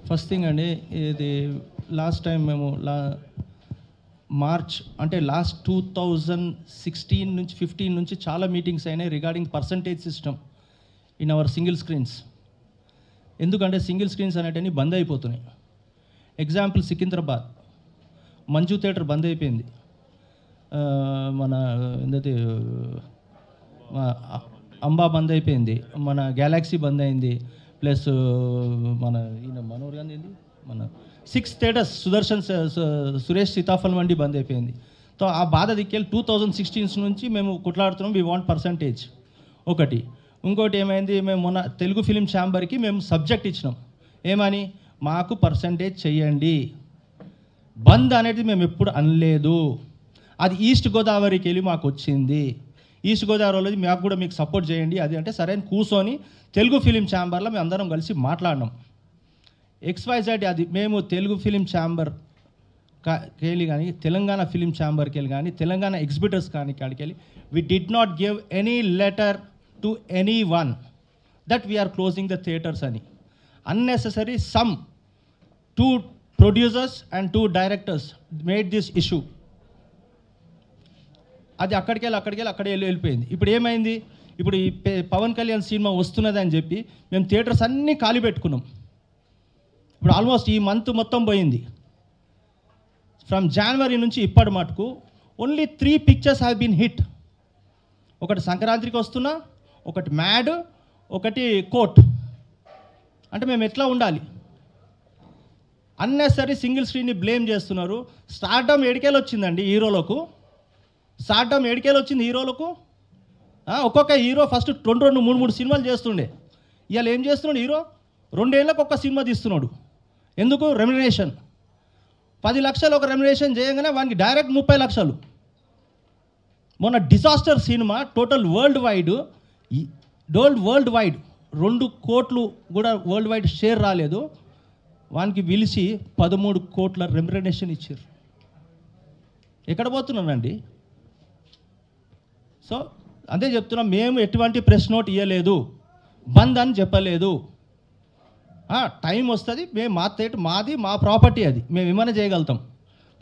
First thing అండి, ఇది last time మేము మార్చ్ అంటే లాస్ట్ 2016 నుంచి 15 నుంచి చాలా మీటింగ్స్ అయినాయి regarding percentage system in our single screens. ఎందుకంటే సింగిల్ స్క్రీన్స్ అనేటివి బంద్ అయిపోతున్నాయి. ఎగ్జాంపుల్ సికింద్రాబాద్ మంజు థియేటర్ బంద్ అయిపోయింది, మన ఏంటంటే అంబా బంద్ అయిపోయింది, మన గ్యాలక్సీ బంద్ అయింది, ప్లస్ మన ఈయన మనోహర్ గాంధీ ఏంది మన 6 థియేటర్స్ సురేష్ సీతాఫల్ మండి బంద్ అయిపోయింది. సో ఆ బాధ దిక్కెళ్ళి 2016 నుంచి మేము కొట్లాడుతున్నాం. వీ వాంట్ పర్సంటేజ్ ఒకటి. ఇంకోటి ఏమైంది, మేము మొన్న తెలుగు ఫిలిం ఛాంబర్కి మేము సబ్జెక్ట్ ఇచ్చినాం, ఏమని మాకు పర్సంటేజ్ చెయ్యండి. బంద్ అనేది మేము ఎప్పుడు అనలేదు. అది ఈస్ట్ గోదావరికి వెళ్ళి మాకు వచ్చింది. ఈస్ట్ గోదావరిలో మాకు కూడా మీకు సపోర్ట్ చేయండి అది అంటే సరే అని కూర్చొని తెలుగు ఫిలిం ఛాంబర్లో మేము అందరం కలిసి మాట్లాడినాం. XYZ అది మేము తెలుగు ఫిలిం ఛాంబర్ వెళ్ళి కానీ తెలంగాణ ఫిలిం ఛాంబర్కి వెళ్ళి కానీ తెలంగాణ ఎగ్జిబిటర్స్ కానీ కాడికి వెళ్ళి we did not give any letter to anyone that we are closing the theatres అని. Unnecessary some 2 producers and 2 directors made this issue. అది అక్కడికి వెళ్ళిపోయింది. ఇప్పుడు ఏమైంది, ఇప్పుడు ఈ పవన్ కళ్యాణ్ సినిమా వస్తున్నది అని చెప్పి మేము థియేటర్స్ అన్నీ ఖాళీ పెట్టుకున్నాం. ఇప్పుడు ఆల్మోస్ట్ ఈ మంత్ మొత్తం పోయింది. ఫ్రమ్ జనవరి నుంచి ఇప్పటి మటుకు only 3 pictures have been hit. ఒకటి సంక్రాంతికి వస్తున్నా, ఒకటి మ్యాడ్, ఒకటి కోర్ట్. అంటే మేము ఎట్లా ఉండాలి? అన్నెసరీ సింగిల్ స్క్రీన్ని బ్లేమ్ చేస్తున్నారు. స్టార్డమ్ ఏడికేలు వచ్చిందండి హీరోలకు, స్టార్డమ్ ఏడికేలు వచ్చింది హీరోలకు. ఒక్కొక్క హీరో ఫస్ట్ 2, 3 సినిమాలు చేస్తుండే. ఇవాళ ఏం చేస్తున్నాడు హీరో? 2 ఏళ్ళకు ఒక్క సినిమా తీస్తున్నాడు. ఎందుకు? రెమ్యునరేషన్. 10 లక్షలు ఒక రెమ్యునరేషన్ చేయగానే వానికి డైరెక్ట్ 30 లక్షలు. మొన్న disaster cinema total world wide 2 కోట్లు కూడా వరల్డ్ వైడ్ షేర్ రాలేదు. వానికి పిలిచి 13 కోట్ల రెమ్యునరేషన్ ఇచ్చారు. ఎక్కడ పోతున్నానండి? సో అదే చెప్తున్నాం, మేము ఎటువంటి ప్రెస్ నోట్ ఇవ్వలేదు, బంద్ అని చెప్పలేదు. టైం వస్తుంది, మేము మా థియేటర్ మాది, మా ప్రాపర్టీ, అది మేము ఏమైనా చేయగలుగుతాం.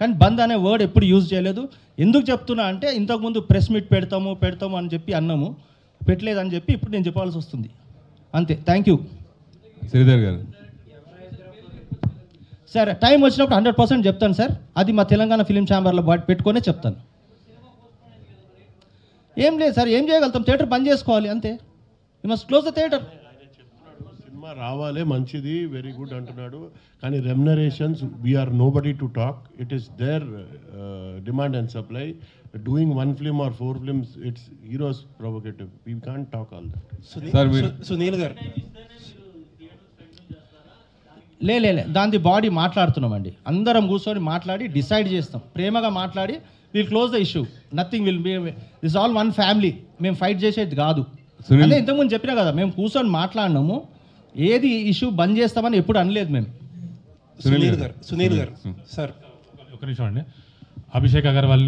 కానీ బంద్ అనే వర్డ్ ఎప్పుడు యూజ్ చేయలేదు. ఎందుకు చెప్తున్నా అంటే ఇంతకుముందు ప్రెస్ మీట్ పెడతాము అని చెప్పి అన్నాము, పెట్టలేదని చెప్పి ఇప్పుడు నేను చెప్పాల్సి వస్తుంది. అంతే. Thank you. శ్రీధర్ గారు సార్, టైం వచ్చినప్పుడు 100% చెప్తాను సార్. అది మా తెలంగాణ ఫిలిం ఛాంబర్లో పెట్టుకొనే చెప్తాను. ఏం లేదు సార్, ఏం చేయగలుగుతాం? థియేటర్ బంద్ చేసుకోవాలి అంతే. You must close the theatre. Cinema రావాలి, మంచిది, వెరీ గుడ్ అంటున్నాడు. కానీ remunerations we are nobody to talk. It is their demand and supply. Doing 1 film or 4 films, it's heroes provocative. We can't talk all that. Sunil garu, లే దాని body మాట్లాడుతున్నామండి. అందరం కూర్చొని మాట్లాడి డిసైడ్ చేస్తాం, ప్రేమగా మాట్లాడి will close the issue. Nothing will be, this all one family. మేము ఫైట్ చేసేది కాదు. అదే ఇంతకుముందు చెప్పినా కదా, మేము కూర్చొని మాట్లాడినాము. ఏది ఇష్యూ బంద్ చేస్తామని ఎప్పుడు అనలేదు మేము. సునీల్ గారు సార్, ఒక నిమిషం అండి. అభిషేక్ అగర్వాల్